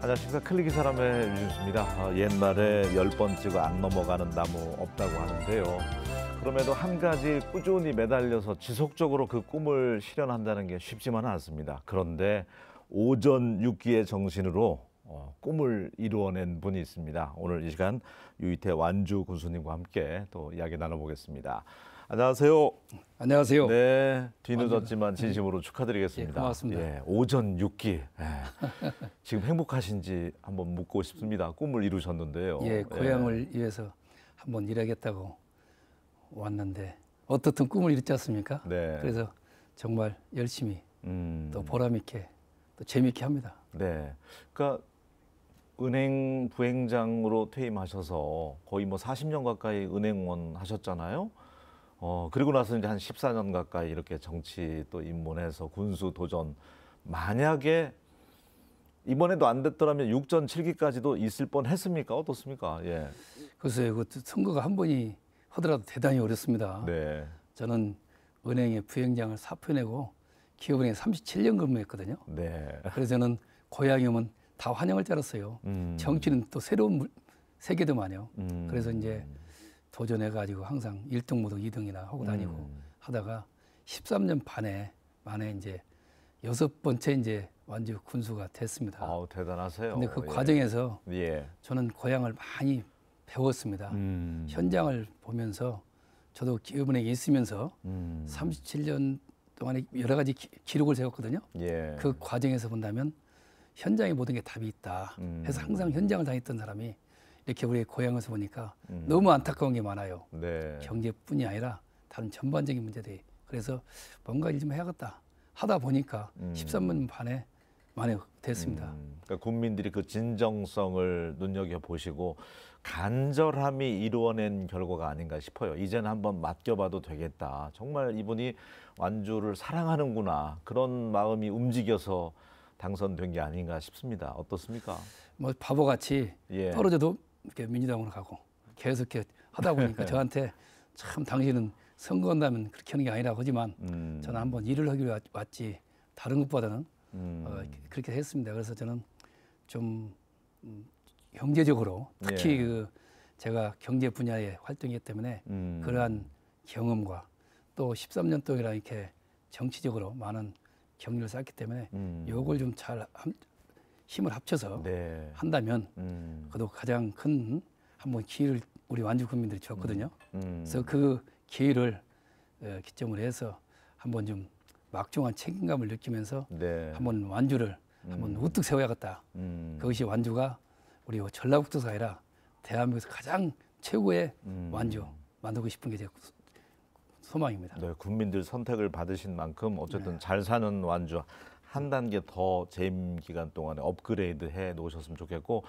안녕하십니까. 클릭이 사람의 유준수입니다. 옛말에 10번 찍어 안 넘어가는 나무 없다고 하는데요. 그럼에도 한 가지 꾸준히 매달려서 지속적으로 그 꿈을 실현한다는 게 쉽지만은 않습니다. 그런데 오전육기의 정신으로 꿈을 이루어낸 분이 있습니다. 오늘 이 시간 유이태 완주 군수님과 함께 또 이야기 나눠보겠습니다. 안녕하세요. 안녕하세요. 네, 뒤늦었지만 진심으로 축하드리겠습니다. 예, 고맙습니다. 예, 오전 6기. 예. 지금 행복하신지 한번 묻고 싶습니다. 꿈을 이루셨는데요. 예, 고향을 위해서 한번 일하겠다고 왔는데 어떻든 꿈을 이뤘지 않습니까? 네. 그래서 정말 열심히 또 보람 있게 또 재미있게 합니다. 네. 그러니까 은행 부행장으로 퇴임하셔서 거의 뭐 40년 가까이 은행원 하셨잖아요. 그리고 나서 이제 한 14년 가까이 이렇게 정치 또 입문해서 군수 도전. 만약에 이번에도 안 됐더라면 6전 7기까지도 있을 뻔 했습니까? 어떻습니까? 예. 글쎄요, 그 선거가 한 번이 하더라도 대단히 어렵습니다. 네. 저는 은행의 부행장을 사표내고 기업은행에 37년 근무했거든요. 네. 그래서 저는 고향이 오면 다 환영을 줄 알았어요. 정치는 또 새로운 세계더만요. 그래서 이제 도전해가지고 항상 1등, 무등, 2등이나 하고 다니고 하다가 13년 만에 이제 6번째 이제 완주 군수가 됐습니다. 아우, 대단하세요. 근데 그 예. 과정에서 예. 저는 고향을 많이 배웠습니다. 현장을 보면서 저도 기업은행에 있으면서 37년 동안에 여러 가지 기록을 세웠거든요. 예. 그 과정에서 본다면 현장에 모든 게 답이 있다. 해서 항상 현장을 다녔던 사람이 이렇게 우리 고향에서 보니까 너무 안타까운 게 많아요. 네. 경제뿐이 아니라 다른 전반적인 문제들이. 그래서 뭔가 일 좀 해야겠다 하다 보니까 13년 만에 됐습니다. 그러니까 국민들이 그 진정성을 눈여겨보시고 간절함이 이루어낸 결과가 아닌가 싶어요. 이제는 한번 맡겨봐도 되겠다. 정말 이분이 완주를 사랑하는구나. 그런 마음이 움직여서 당선된 게 아닌가 싶습니다. 어떻습니까? 뭐 바보같이 예. 떨어져도 이렇게 민주당으로 가고 계속 이렇게 하다 보니까 저한테 참 당신은 선거한다면 그렇게 하는 게 아니라고 하지만 저는 한번 일을 하기로 왔지 다른 것보다는 그렇게 했습니다. 그래서 저는 좀 경제적으로 특히 예. 그 제가 경제 분야에 활동했기 때문에 그러한 경험과 또 13년 동안 이렇게 정치적으로 많은 경력을 쌓았기 때문에 요걸 좀 잘 힘을 합쳐서 네. 한다면 그래도 가장 큰 한번 기회를 우리 완주 국민들이 줬거든요. 그래서 그 기회를 기점으로 해서 한번 좀 막중한 책임감을 느끼면서 네. 한번 완주를 한번 우뚝 세워야겠다. 그것이 완주가 우리 전라북도가 아니라 대한민국에서 가장 최고의 완주 만들고 싶은 게 제 소망입니다. 네, 국민들 선택을 받으신 만큼 어쨌든 잘 사는 완주 한 단계 더 재임 기간 동안에 업그레이드 해 놓으셨으면 좋겠고,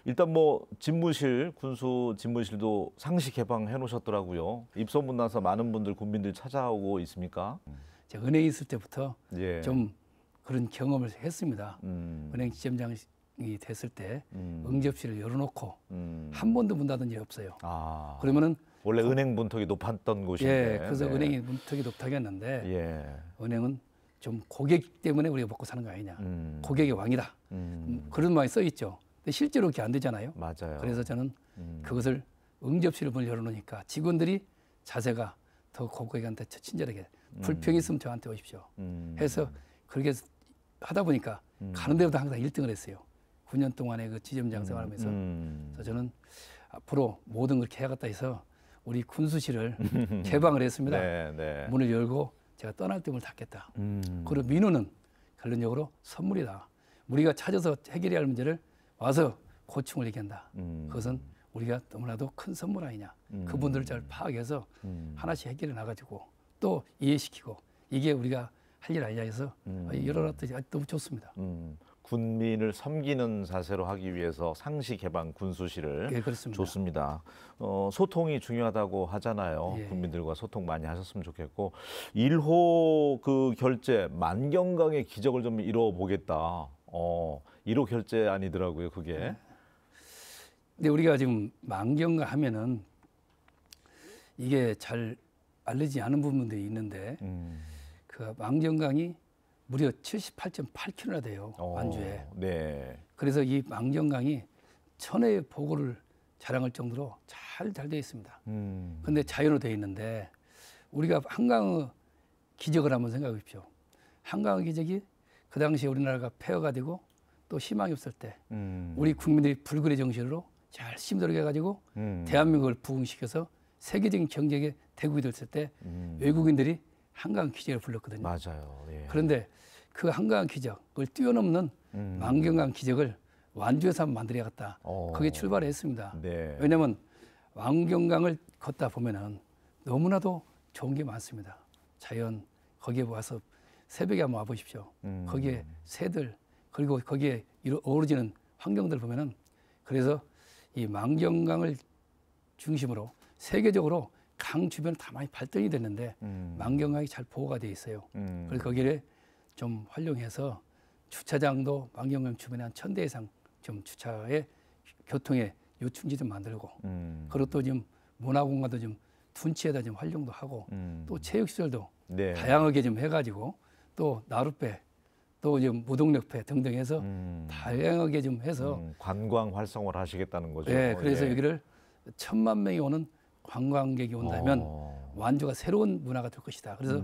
일단 뭐 집무실, 군수 집무실도 상시 개방해 놓으셨더라고요. 입소문 나서 많은 분들 국민들 찾아오고 있습니까? 제가 은행에 있을 때부터 예. 좀 그런 경험을 했습니다. 은행 지점장이 됐을 때 응접실을 열어놓고 한 번도 문 닫은 적이 없어요. 아, 그러면은 원래 은행 문턱이 높았던 곳인데. 예, 그래서 네. 은행이 문턱이 높다고 했는데 예. 은행은 좀 고객 때문에 우리가 먹고 사는 거 아니냐. 고객의 왕이다. 그런 말이 써 있죠. 근데 실제로 그렇게 안 되잖아요. 맞아요. 그래서 저는 그것을 응접실을 문을 열어놓으니까 직원들이 자세가 더 고객한테 친절하게 불평이 있으면 저한테 오십시오. 해서 그렇게 하다 보니까 가는 데보다 항상 1등을 했어요. 9년 동안의 그 지점장 생활하면서. 그래서 저는 앞으로 모든 걸 해야겠다 해서 우리 군수실을 개방을 했습니다. 네, 네. 문을 열고 제가 떠날 때 문을 닫겠다. 그리고 민원은 결론적으로 선물이다. 우리가 찾아서 해결해야 할 문제를 와서 고충을 얘기한다. 그것은 우리가 너무나도 큰 선물 아니냐. 그분들을 잘 파악해서 하나씩 해결해 나가지고 또 이해시키고 이게 우리가 할 일 아니냐 해서 열어놨더니 너무 좋습니다. 군민을 섬기는 자세로 하기 위해서 상시 개방 군수실을 예, 그렇습니다. 좋습니다. 소통이 중요하다고 하잖아요. 예. 국민들과 소통 많이 하셨으면 좋겠고 1호 그 결제 만경강의 기적을 좀 이뤄보겠다. 1호 결제 아니더라고요, 그게. 예. 근데 우리가 지금 만경강 하면은 이게 잘 알려지지 않은 부분들이 있는데 그 만경강이 무려 78.8km나 돼요. 완주에. 네. 그래서 이 망경강이 천혜의 보고를 자랑할 정도로 잘 되어 있습니다. 근데 자연으로 되어 있는데 우리가 한강의 기적을 한번 생각해 보십시오. 한강의 기적이 그 당시에 우리나라가 폐허가 되고 또 희망이 없을 때 우리 국민들이 불굴의 정신으로 잘 힘들게 해가지고 대한민국을 부흥시켜서 세계적인 경제의 대국이 됐을 때 외국인들이 한강 기적을 불렀거든요. 맞아요. 예. 그런데 그 한강 기적을 뛰어넘는 망경강 기적을 완주에서 한번 만들어야겠다. 거기에 출발을 했습니다. 네. 왜냐하면 망경강을 걷다 보면은 너무나도 좋은 게 많습니다. 자연 거기에 와서 새벽에 한번 와보십시오. 거기에 새들 그리고 거기에 어우러지는 환경들 보면은 그래서 이 망경강을 중심으로 세계적으로 강 주변 다 많이 발전이 됐는데 망경강이 잘 보호가 돼 있어요. 그래서 거기를 좀 활용해서 주차장도 망경강 주변에 한 1000대 이상 좀 주차에 교통에 요충지 좀 만들고 그리고 또 지금 문화공간도 좀 둔치에다 좀 활용도 하고 또 체육시설도 네. 다양하게 좀 해가지고 또 나룻배 또 지금 무동력배 등등 해서 다양하게 좀 해서 관광 활성화를 하시겠다는 거죠. 네, 그래서 예. 여기를 1000만 명이 오는 관광객이 온다면 완주가 새로운 문화가 될 것이다. 그래서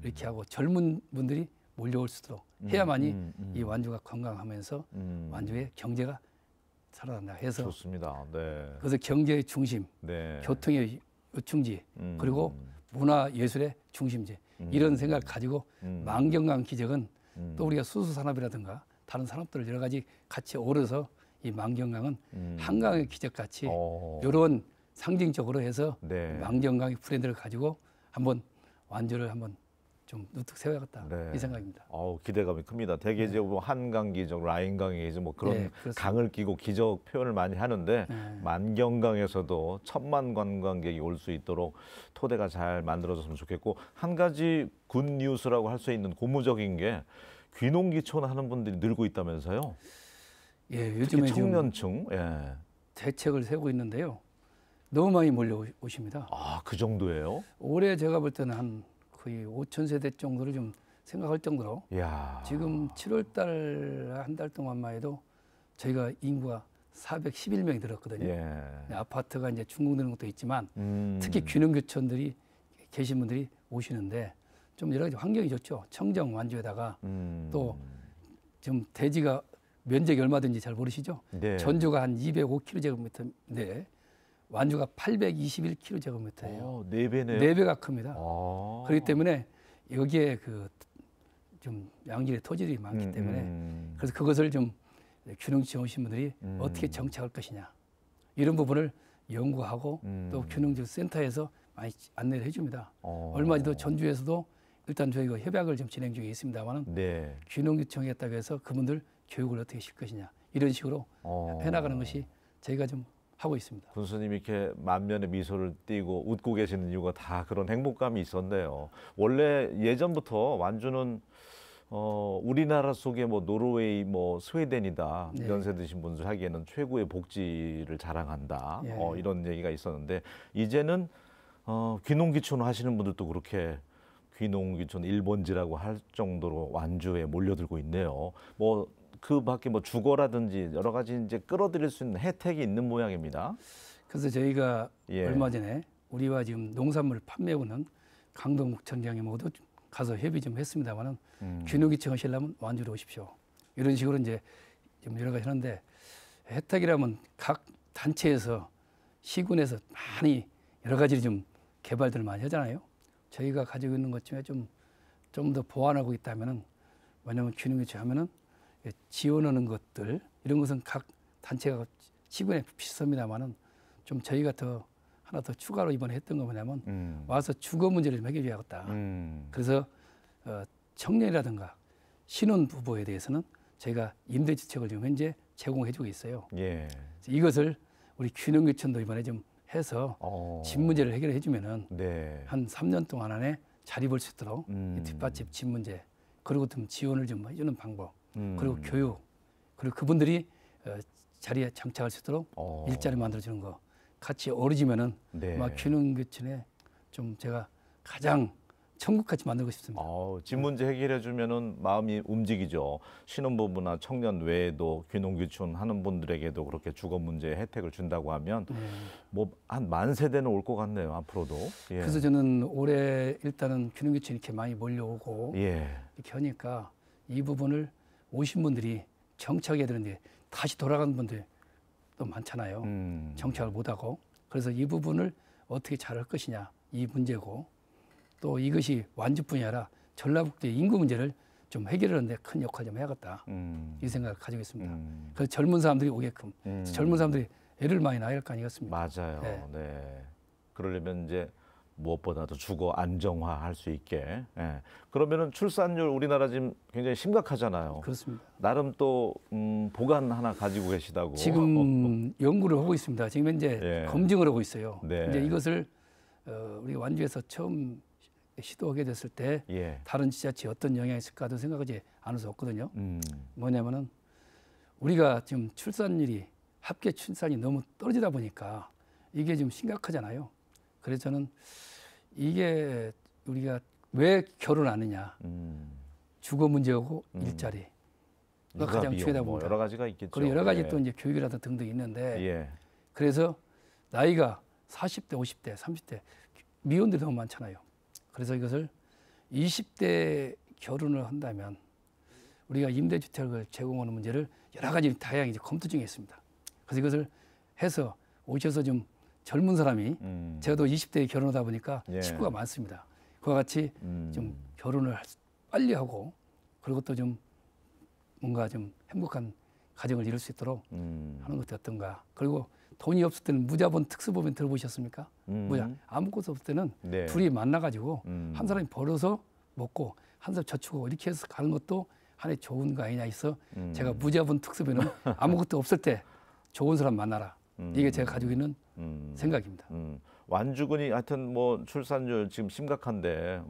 이렇게 하고 젊은 분들이 몰려올 수 있도록 해야만이 이 완주가 건강하면서 완주의 경제가 살아난다 해서 좋습니다. 네. 그래서 경제의 중심, 네. 교통의 요충지, 그리고 문화 예술의 중심지 이런 생각을 가지고 망경강 기적은 또 우리가 수수산업이라든가 다른 산업들을 여러 가지 같이 어우러서 이 망경강은 한강의 기적같이 이런 상징적으로 해서 네. 망경강의 브랜드를 가지고 한번 완주를 한번 좀 누뜩 세워야겠다 네. 이 생각입니다. 기대감이 큽니다. 대개 이제 뭐 한강 기적, 라인강의 기적 뭐 그런 네, 그렇습니다. 강을 끼고 기적 표현을 많이 하는데 네. 만경강에서도 1000만 관광객이 올 수 있도록 토대가 잘 만들어졌으면 좋겠고 한 가지 굿 뉴스라고 할 수 있는 고무적인 게 귀농귀촌 하는 분들이 늘고 있다면서요? 예, 특히 요즘에 지금 청년층. 예. 대책을 세우고 있는데요. 너무 많이 몰려오십니다. 그 정도예요? 올해 제가 볼 때는 한 거의 5,000세대 정도를 좀 생각할 정도로 이야. 지금 7월 달 한 달 동안만 해도 저희가 인구가 411명이 늘었거든요. 예. 아파트가 이제 중공되는 것도 있지만 특히 귀농교촌들이 계신 분들이 오시는데 좀 여러 가지 환경이 좋죠. 청정 완주에다가 또 좀 대지가 면적이 얼마든지 잘 모르시죠? 네. 전주가 한 205km인데 완주가 821km예요. 네 배네요. 네 배가 큽니다. 아. 그렇기 때문에 여기에 그 좀 양질의 토지들이 많기 때문에 그래서 그것을 좀 귀농지원 오신 분들이 어떻게 정착할 것이냐 이런 부분을 연구하고 또 귀농지원 센터에서 많이 안내를 해줍니다. 얼마 전도 전주에서도 일단 저희가 협약을 좀 진행 중에 있습니다만은 네. 귀농지원했다고 해서 그분들 교육을 어떻게 시킬 것이냐 이런 식으로 해나가는 것이 저희가 좀 하고 있습니다. 군수님이 이렇게 만면에 미소를 띠고 웃고 계시는 이유가 다 그런 행복감이 있었네요. 원래 예전부터 완주는 우리나라 속에 뭐 노르웨이, 뭐 스웨덴이다 네. 연세 드신 분들 하기에는 최고의 복지를 자랑한다. 예. 이런 얘기가 있었는데 이제는 귀농귀촌 하시는 분들도 그렇게 귀농귀촌 1번지라고 할 정도로 완주에 몰려들고 있네요. 뭐 그 밖에 뭐 주거라든지 여러 가지 이제 끌어들일 수 있는 혜택이 있는 모양입니다. 그래서 저희가 예. 얼마 전에 우리와 지금 농산물 판매하고는 강동구청장이 모두 가서 협의 좀 했습니다만은 귀농귀촌 하시려면 완주로 오십시오. 이런 식으로 이제 좀 여러 가지 하는데 혜택이라면 각 단체에서 시군에서 많이 여러 가지를 좀 개발들을 많이 하잖아요. 저희가 가지고 있는 것 중에 좀 더 보완하고 있다면은 왜냐하면 귀농귀촌 하면은 지원하는 것들 이런 것은 각 단체가 시군에 비슷합니다만은 좀 저희가 더 하나 더 추가로 이번에 했던 거 뭐냐면 와서 주거 문제를 좀 해결해야겠다. 그래서 청년이라든가 신혼 부부에 대해서는 저희가 임대주택을 지금 현재 제공해주고 있어요. 예. 이것을 우리 귀농귀촌도 이번에 좀 해서 집 문제를 해결해주면은 네. 한 3년 동안 안에 자리 볼 수 있도록 이 뒷받침 집 문제 그리고 좀 지원을 좀 해주는 방법 그리고 교육 그리고 그분들이 자리에 장착할 수 있도록 일자리 만들어주는 거 같이 어우러지면은 네. 아마 귀농귀촌에 좀 제가 가장 천국같이 만들고 싶습니다. 집 문제 해결해 주면은 마음이 움직이죠. 신혼부부나 청년 외에도 귀농귀촌 하는 분들에게도 그렇게 주거 문제 혜택을 준다고 하면 뭐 한 10,000세대는 올 것 같네요. 앞으로도. 예. 그래서 저는 올해 일단은 귀농귀촌 이렇게 많이 몰려오고 예. 이렇게 하니까 이 부분을 오신 분들이 정착해야 되는데 다시 돌아가는 분들 또 많잖아요. 정착을 못하고. 그래서 이 부분을 어떻게 잘할 것이냐 이 문제고, 또 이것이 완주뿐이 아니라 전라북도의 인구 문제를 좀 해결하는 데 큰 역할 좀 해야겠다. 이 생각을 가지고 있습니다. 그래서 젊은 사람들이 오게끔 젊은 사람들이 애를 많이 낳아야 할 거 아니겠습니까? 맞아요. 네. 네. 그러려면 이제 무엇보다도 주거 안정화할 수 있게. 예. 그러면은 출산율 우리나라 지금 굉장히 심각하잖아요. 그렇습니다. 나름 또 보관 하나 가지고 계시다고. 지금 연구를 하고 있습니다. 지금 현재 예. 검증을 하고 있어요. 네. 이제 이것을 우리 완주에서 처음 시도하게 됐을 때 예. 다른 지자체에 어떤 영향이 있을까도 생각하지 않을 수 없거든요. 뭐냐면은 우리가 지금 출산율이 합계 출산이 너무 떨어지다 보니까 이게 좀 심각하잖아요. 그래서 저는 이게 우리가 왜 결혼 안 하느냐, 주거 문제하고 일자리가 가장 중요하다 뭐 봅니다. 여러 가지가 있겠죠. 그리고 여러 가지 예. 또 이제 교육이라든 등등 있는데 예. 그래서 나이가 40대, 50대, 30대 미혼들이 너무 많잖아요. 그래서 이것을 20대 결혼을 한다면 우리가 임대주택을 제공하는 문제를 여러 가지 다양하게 검토 중에 있습니다. 그래서 이것을 해서 오셔서 좀 젊은 사람이 저도 20대에 결혼하다 보니까 예. 식구가 많습니다. 그와 같이 좀 결혼을 빨리 하고 그리고 또 좀 뭔가 좀 행복한 가정을 이룰 수 있도록 하는 것도 어떤가. 그리고 돈이 없을 때는 무자본 특수법인 들어보셨습니까? 무자 아무것도 없을 때는 네. 둘이 만나가지고 한 사람이 벌어서 먹고 한 사람 저축하고 이렇게 해서 가는 것도 하나의 좋은 거 아니냐 해서 제가 무자본 특수법인은 아무것도 없을 때 좋은 사람 만나라. 이게 제가 가지고 있는 생각입니다. 완주군이 하여튼 뭐 출산율 지금 심각한데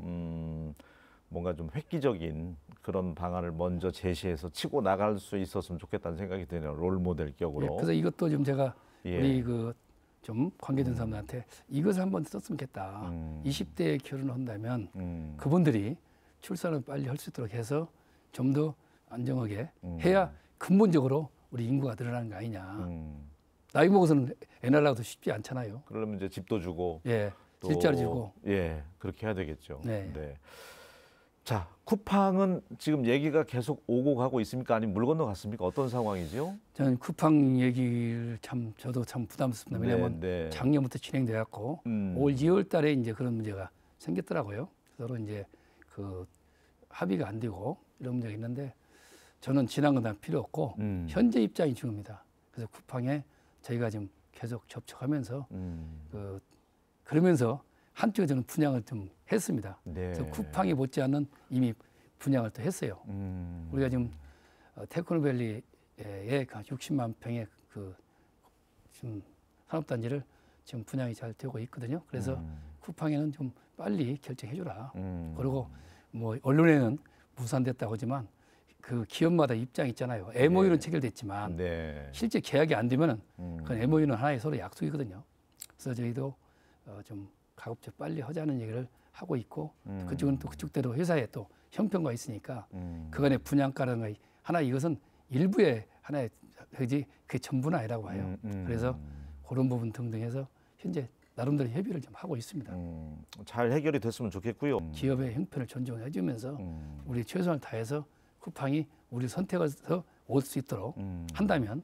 뭔가 좀 획기적인 그런 방안을 먼저 제시해서 치고 나갈 수 있었으면 좋겠다는 생각이 드네요. 롤 모델 격으로. 예, 그래서 이것도 좀 제가 예. 우리 그 좀 관계된 사람들한테 이것을 한번 썼으면 좋겠다. 20대에 결혼을 한다면 그분들이 출산을 빨리 할 수 있도록 해서 좀 더 안정하게 해야 근본적으로 우리 인구가 늘어나는 거 아니냐. 나이 먹어서는 애 낳으려도 쉽지 않잖아요. 그러면 이제 집도 주고 예, 또 일자리 주고. 예, 그렇게 해야 되겠죠. 네. 자, 쿠팡은 지금 얘기가 계속 오고 가고 있습니까? 아니면 물 건너갔습니까? 어떤 상황이죠? 저는 쿠팡 얘기를 저도 참 부담스럽습니다. 왜냐하면 네. 작년부터 진행돼갖고 올 2월 달에 이제 그런 문제가 생겼더라고요. 서로 이제 그 합의가 안 되고 이런 문제가 있는데 저는 지난 건 다 필요 없고 현재 입장이 중요합니다. 그래서 쿠팡에 저희가 지금 계속 접촉하면서 그러면서 한쪽에 저는 분양을 좀 했습니다. 네. 그래서 쿠팡이 못지않은 이미 분양을 또 했어요. 우리가 지금 테크노밸리에 60만 평의 그 지금 산업단지를 지금 분양이 잘 되고 있거든요. 그래서 쿠팡에는 좀 빨리 결정해줘라. 그리고 뭐 언론에는 무산됐다고 하지만 그 기업마다 입장이 있잖아요. MOU는 체결됐지만 실제 계약이 안 되면은 그 MOU는 하나의 서로 약속이거든요. 그래서 저희도 좀 가급적 빨리 하자는 얘기를 하고 있고 그쪽은 또 그쪽대로 회사에 또 형평가 있으니까 그간의 분양가라는 거 하나 이것은 일부의 하나의 그지 그게 전부는 아니라고 봐요. 그래서 그런 부분 등등 해서 현재 나름대로 협의를 좀 하고 있습니다. 잘 해결이 됐으면 좋겠고요. 기업의 형편을 존중해 주면서 우리 최선을 다해서 쿠팡이 우리 선택해서 올 수 있도록 한다면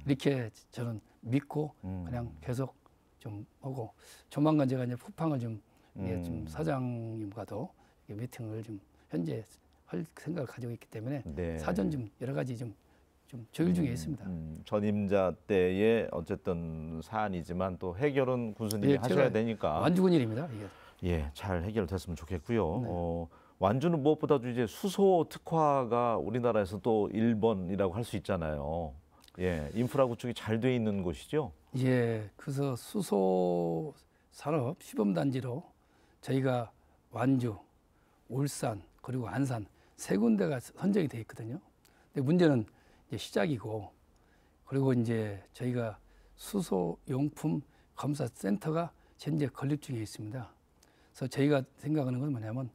이렇게 저는 믿고 그냥 계속 좀 하고 조만간 제가 이제 쿠팡을 좀, 좀 사장님과도 미팅을 좀 현재 할 생각을 가지고 있기 때문에 사전 좀 여러 가지 좀 조율 중에 있습니다. 전임자 때의 어쨌든 사안이지만 또 해결은 군수님이 하셔야 되니까 완주군 일입니다. 이게. 예, 잘 해결됐으면 좋겠고요. 네. 완주는 무엇보다도 이제 수소 특화가 우리나라에서 또 1번이라고 할 수 있잖아요. 예, 인프라 구축이 잘 돼 있는 곳이죠. 예, 그래서 수소 산업 시범단지로 저희가 완주, 울산 그리고 안산 세 군데가 선정이 돼 있거든요. 근데 문제는 이제 시작이고 그리고 이제 저희가 수소 용품 검사 센터가 현재 건립 중에 있습니다. 그래서 저희가 생각하는 건 뭐냐면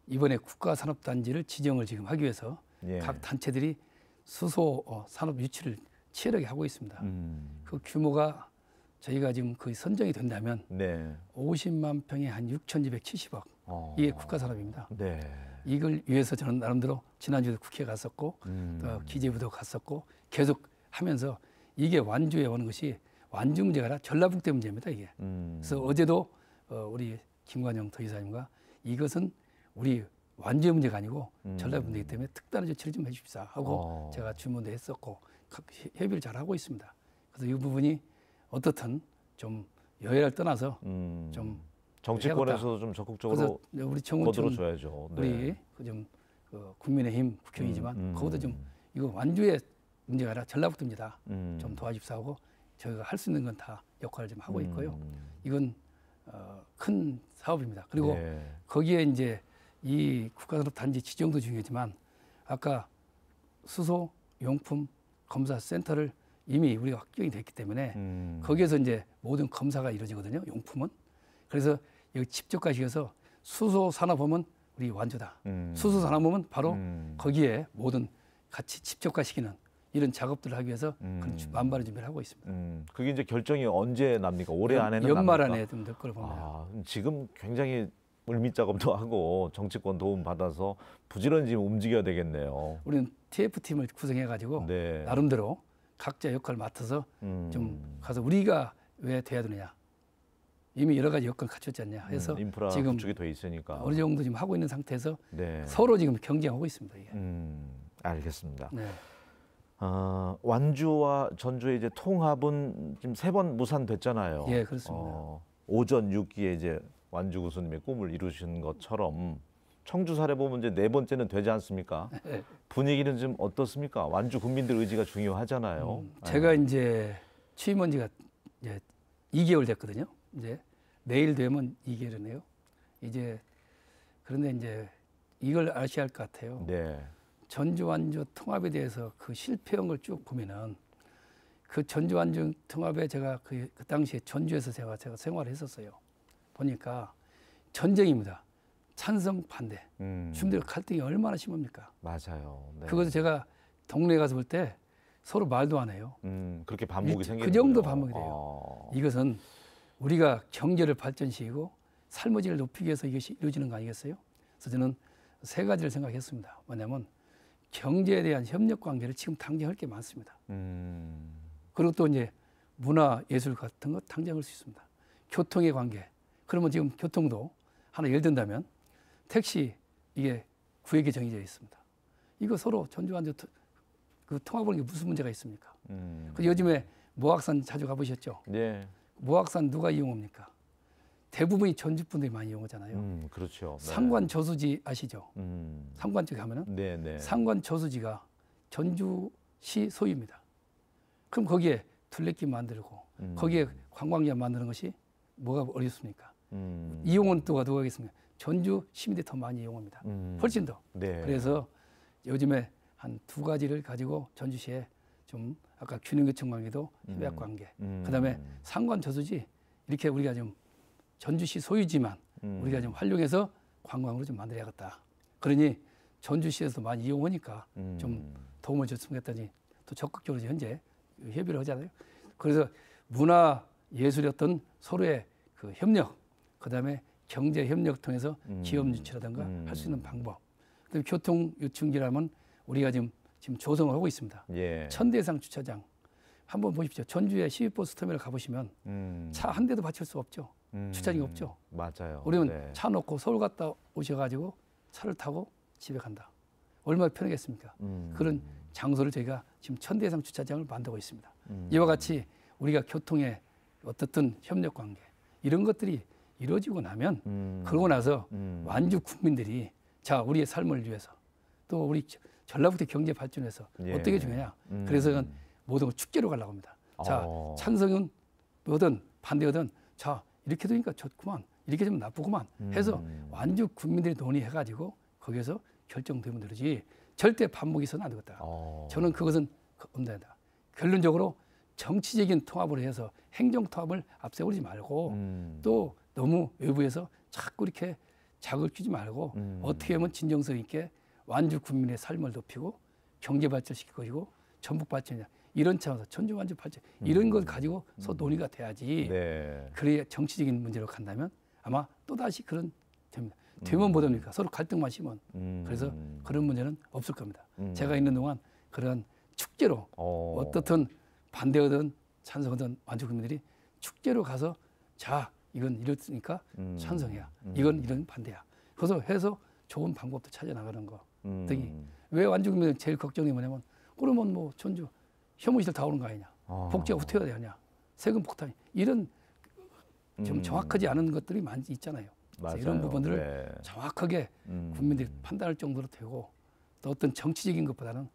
이번에 국가산업단지를 지정을 지금 하기 위해서 예. 각 단체들이 수소 산업 유치를 치열하게 하고 있습니다. 그 규모가 저희가 지금 거의 선정이 된다면 네. 50만 평에 한 6,270억 이게 국가산업입니다. 네. 이걸 위해서 저는 나름대로 지난주에도 국회에 갔었고 또 기재부도 갔었고 계속 하면서 이게 완주에 오는 것이 완주 문제가 아니라 전라북도 문제입니다. 이게. 그래서 어제도 우리 김관영 도지사님과 이것은 우리 완주의 문제가 아니고 전라북도 문제이기 때문에 특단의 조치를 좀 해주십사 하고 제가 주문도 했었고 협의를 잘 하고 있습니다. 그래서 이 부분이 어떻든 좀 여야를 떠나서 좀 정치권에서도 좀 적극적으로 우리 청운촌 거들어줘야죠. 네. 우리 좀 국민의힘 국회의지만 거기도 좀 이거 완주의 문제가 아니라 전라북도 문제다. 좀 도와줍사 하고 저희가 할 수 있는 건 다 역할을 좀 하고 있고요. 이건 큰 사업입니다. 그리고 네. 거기에 이제 이 국가산업단지 지정도 중요하지만 아까 수소 용품 검사 센터를 이미 우리가 확정이 됐기 때문에 거기에서 이제 모든 검사가 이루어지거든요. 용품은. 그래서 여기 집적가시에서 수소 산업하면 우리 완주다. 수소 산업하면 바로 거기에 모든 같이 집적가시키는 이런 작업들을 하기 위해서 그런 만반의 준비를 하고 있습니다. 그게 이제 결정이 언제 납니까? 올해 안에는 연말 납니까? 안에 좀 될 거로 봅니다. 지금 굉장히 물밑 작업도 하고 정치권 도움 받아서 부지런히 움직여야 되겠네요. 우리는 TF팀을 구성해가지고 네. 나름대로 각자 역할을 맡아서 좀 가서 우리가 왜 돼야 되느냐. 이미 여러 가지 여건을 갖췄지 않냐 해서 인프라 지금 구축이 돼 있으니까 어느 정도 지금 하고 있는 상태에서 네. 서로 지금 경쟁하고 있습니다. 이게. 알겠습니다. 네. 완주와 전주의 이제 통합은 지금 3번 무산됐잖아요. 예, 그렇습니다. 오전 6기에 이제 완주 구수님의 꿈을 이루신 것처럼 청주 사례 보면 이제 4번째는 되지 않습니까? 네. 분위기는 좀 어떻습니까? 완주 국민들 의지가 중요하잖아요. 제가 이제 취임한 지가 이제 2개월 됐거든요. 이제 내일 되면 2개월이네요. 이제 그런데 이제 이걸 아셔야 할 것 같아요. 네. 전주 완주 통합에 대해서 그 실패한 걸 쭉 보면은 그 전주 완주 통합에 제가 그 당시에 전주에서 제가 생활을 했었어요. 보니까 전쟁입니다. 찬성 반대. 주민들 갈등이 얼마나 심합니까? 맞아요. 네. 그것을 제가 동네에 가서 볼 때 서로 말도 안 해요. 그렇게 반목이 생기는 그 정도 반목이 돼요. 이것은 우리가 경제를 발전시키고 삶의 질을 높이기 위해서 이것이 이루어지는 거 아니겠어요? 그래서 저는 3가지를 생각했습니다. 뭐냐면 경제에 대한 협력 관계를 지금 당장할 게 많습니다. 그리고 또 이제 문화 예술 같은 것 당장할 수 있습니다. 교통의 관계. 그러면 지금 교통도 하나 예를 든다면 택시 이게 구획이 정해져 있습니다. 이거 서로 전주 완주 그 통합하는 게 무슨 문제가 있습니까? 그 요즘에 모악산 자주 가보셨죠? 네. 모악산 누가 이용합니까? 대부분이 전주 분들이 많이 이용하잖아요. 그렇죠. 네. 상관 저수지 아시죠? 상관 쪽에 가면은 네. 상관 저수지가 전주시 소유입니다. 그럼 거기에 둘레길 만들고 거기에 관광지 만드는 것이 뭐가 어렵습니까? 이용은 누가 하겠습니까? 전주 시민들이 더 많이 이용합니다. 훨씬 더. 네. 그래서 요즘에 한 2가지를 가지고 전주시에 좀 아까 균형교통 관계도 협약 관계, 그다음에 상관 저수지 이렇게 우리가 좀 전주시 소유지만 우리가 좀 활용해서 관광으로 좀 만들어야겠다. 그러니 전주시에서 많이 이용하니까 좀 도움을 줬으면 했더니 또 적극적으로 현재 협의를 하잖아요. 그래서 문화 예술의 어떤 서로의 그 협력, 그다음에 경제 협력 통해서 기업 유치라든가 할 수 있는 방법. 그다음에 교통 유충지라면 우리가 지금 조성을 하고 있습니다. 예. 천대상 주차장 한번 보십시오. 전주에 시외버스 터미널 가보시면 차 한 대도 받칠 수 없죠. 주차장이 없죠. 맞아요. 우리는 네. 차 놓고 서울 갔다 오셔가지고 차를 타고 집에 간다. 얼마나 편하겠습니까? 그런 장소를 저희가 지금 천대상 주차장을 만들고 있습니다. 이와 같이 우리가 교통의 어떻든 협력 관계 이런 것들이 이루어지고 나면 그러고 나서 완주 국민들이 자 우리의 삶을 위해서 또 우리 전라북도 경제 발전에서 예. 어떻게 중요하냐. 그래서 모든 걸 축제로 가려고 합니다. 자 찬성은 뭐든 반대든 자 이렇게 되니까 좋구만 이렇게 되면 나쁘구만 해서 완주 국민들이 논의해가지고 거기에서 결정되면 되지 절대 반목이 있어서는 안 되겠다. 저는 그것은 없다. 결론적으로 정치적인 통합을 해서 행정 통합을 앞세우지 말고 또 너무 외부에서 자꾸 이렇게 자극을 주지 말고 어떻게 하면 진정성 있게 완주 국민의 삶을 높이고 경제 발전시킬 것이고 전북 발전이냐 이런 차원에서 전주 완주 발전 이런 걸 가지고서 논의가 돼야지. 네. 그래야 정치적인 문제로 간다면 아마 또 다시 그런 됩니다. 되면 못합니까? 서로 갈등만 심은. 그래서 그런 문제는 없을 겁니다. 제가 있는 동안 그런 축제로 어떻든 반대하든 찬성하든 완주 국민들이 축제로 가서 자 이건 이렇으니까 찬성이야. 이건 이런 반대야. 그래서 해서 좋은 방법도 찾아 나가는 거 등이. 왜 완주 국민들 제일 걱정이 뭐냐면 그러면 뭐 전주 혐오시설 다 오는 거 아니냐. 복지가 어떻게 해야 되냐. 세금 폭탄 이런 좀 정확하지 않은 것들이 많이 있잖아요. 그래서 이런 부분들을 네. 정확하게 국민들이 판단할 정도로 되고 또 어떤 정치적인 것보다는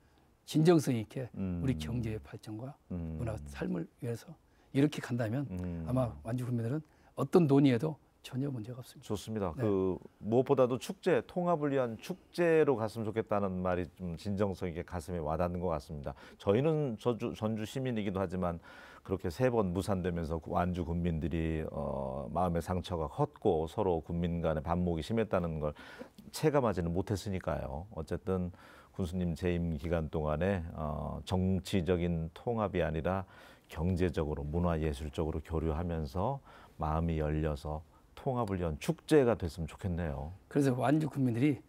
진정성 있게 우리 경제의 발전과 문화 삶을 위해서 이렇게 간다면 아마 완주 국민들은 어떤 논의에도 전혀 문제가 없습니다. 좋습니다. 네. 그 무엇보다도 축제, 통합을 위한 축제로 갔으면 좋겠다는 말이 좀 진정성 있게 가슴에 와닿는 것 같습니다. 저희는 전주 시민이기도 하지만 그렇게 3번 무산되면서 완주 국민들이 마음의 상처가 컸고 서로 국민 간의 반목이 심했다는 걸 체감하지는 못했으니까요. 어쨌든 군수님 재임 기간 동안에 정치적인 통합이 아니라 경제적으로 문화예술적으로 교류하면서 마음이 열려서 통합을 위한 축제가 됐으면 좋겠네요. 그래서 완주 국민들이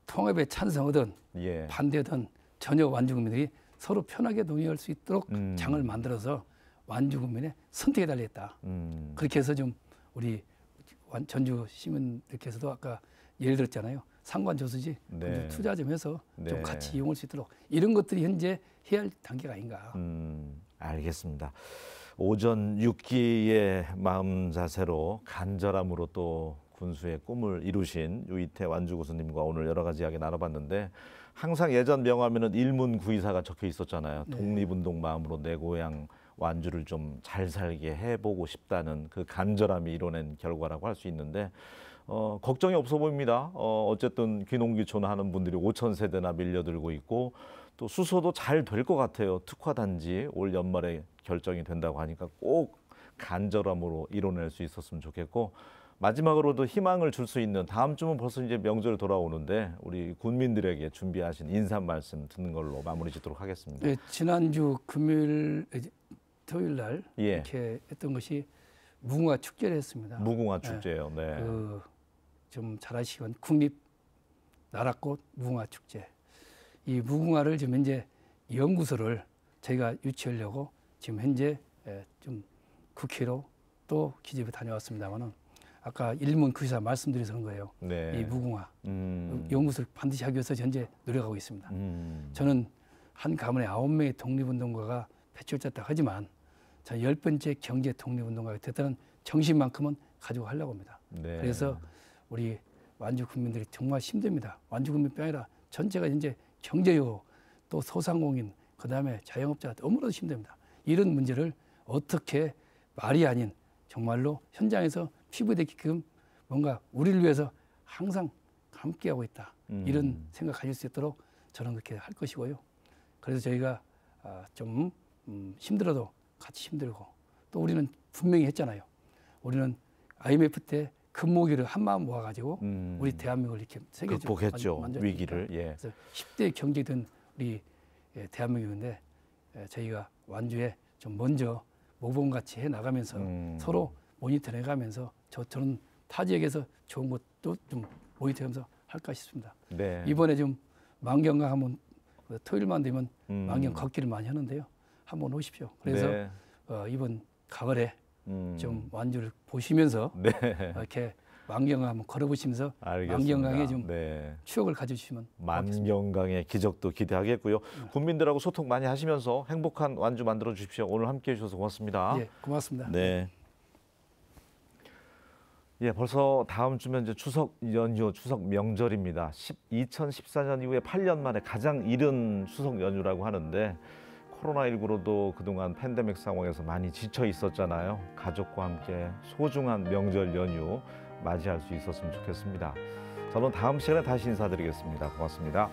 통합에 찬성하든 예. 반대하든 전혀 완주 국민들이 서로 편하게 논의할 수 있도록 장을 만들어서 완주 국민의 선택에 달려있다. 그렇게 해서 좀 우리 전주 시민들께서도 아까 예를 들었잖아요. 상관 조수지 네. 투자 좀 해서 네. 좀 같이 이용할 수 있도록 이런 것들이 현재 해야 할 단계가 아닌가. 알겠습니다. 오전 6기의 마음 자세로 간절함으로 또 군수의 꿈을 이루신 유이태 완주 구수님과 오늘 여러 가지 이야기 나눠봤는데 항상 예전 명함에는 일문구이사가 적혀 있었잖아요. 네. 독립운동 마음으로 내 고향 완주를 좀 잘 살게 해보고 싶다는 그 간절함이 이뤄낸 결과라고 할 수 있는데 걱정이 없어 보입니다. 어쨌든 귀농귀촌 하는 분들이 5,000세대나 밀려들고 있고 또 수소도 잘 될 것 같아요. 특화단지 올 연말에 결정이 된다고 하니까 꼭 간절함으로 이뤄낼 수 있었으면 좋겠고 마지막으로도 희망을 줄 수 있는 다음 주면 벌써 이제 명절이 돌아오는데 우리 군민들에게 준비하신 인사 말씀 듣는 걸로 마무리 짓도록 하겠습니다. 네, 지난주 금요일 토요일 날 예. 이렇게 했던 것이 무궁화 축제를 했습니다. 무궁화 축제예요. 네. 좀 잘 아시건 국립 나라꽃 무궁화 축제. 이 무궁화를 지금 현재 연구소를 저희가 유치하려고 지금 현재 좀 국회로 또 기집애 다녀왔습니다만은 아까 일문구이사 말씀드려서 그런 거예요. 네. 이 무궁화 연구소를 반드시 하기 위해서 현재 노력하고 있습니다. 저는 한 가문에 9명의 독립운동가가 배출됐다 하지만 자 10번째 경제 독립운동가가 됐다는 정신만큼은 가지고 하려고 합니다. 네. 그래서 우리 완주 국민들이 정말 힘듭니다. 완주 국민뿐 아니라 전체가 현재 경제요 또 소상공인 그다음에 자영업자 너무나도 힘듭니다. 이런 문제를 어떻게 말이 아닌 정말로 현장에서 피부되게끔 뭔가 우리를 위해서 항상 함께하고 있다. 이런 생각 가질 수 있도록 저는 그렇게 할 것이고요. 그래서 저희가 좀 힘들어도 같이 힘들고 또 우리는 분명히 했잖아요. 우리는 IMF 때 금모기를 한마음 모아가지고 우리 대한민국을 이렇게 세계적으로 극복했죠. 위기를. 예. 그래서 10대 경제든 우리 대한민국인데 저희가 완주에 좀 먼저 모범같이 해 나가면서 서로 모니터해가면서 저는 타 지역에서 좋은 것도 좀 모니터하면서 할까 싶습니다. 네. 이번에 좀 만경강 하면 토요일만 되면 만경 걷기를 많이 하는데요. 한번 오십시오. 그래서 네. 이번 가을에 좀 완주를 보시면서 네. 이렇게 만경강 한번 걸어보시면서 알겠습니다. 만경강에 좀 네. 추억을 가져주시면 만경강의 기적도 기대하겠고요. 국민들하고 소통 많이 하시면서 행복한 완주 만들어 주십시오. 오늘 함께해 주셔서 고맙습니다. 예, 고맙습니다. 네. 예, 벌써 다음 주면 이제 추석 연휴, 추석 명절입니다. 2014년 이후에 8년 만에 가장 이른 추석 연휴라고 하는데 코로나19로도 그동안 팬데믹 상황에서 많이 지쳐 있었잖아요. 가족과 함께 소중한 명절 연휴 맞이할 수 있었으면 좋겠습니다. 저는 다음 시간에 다시 인사드리겠습니다. 고맙습니다.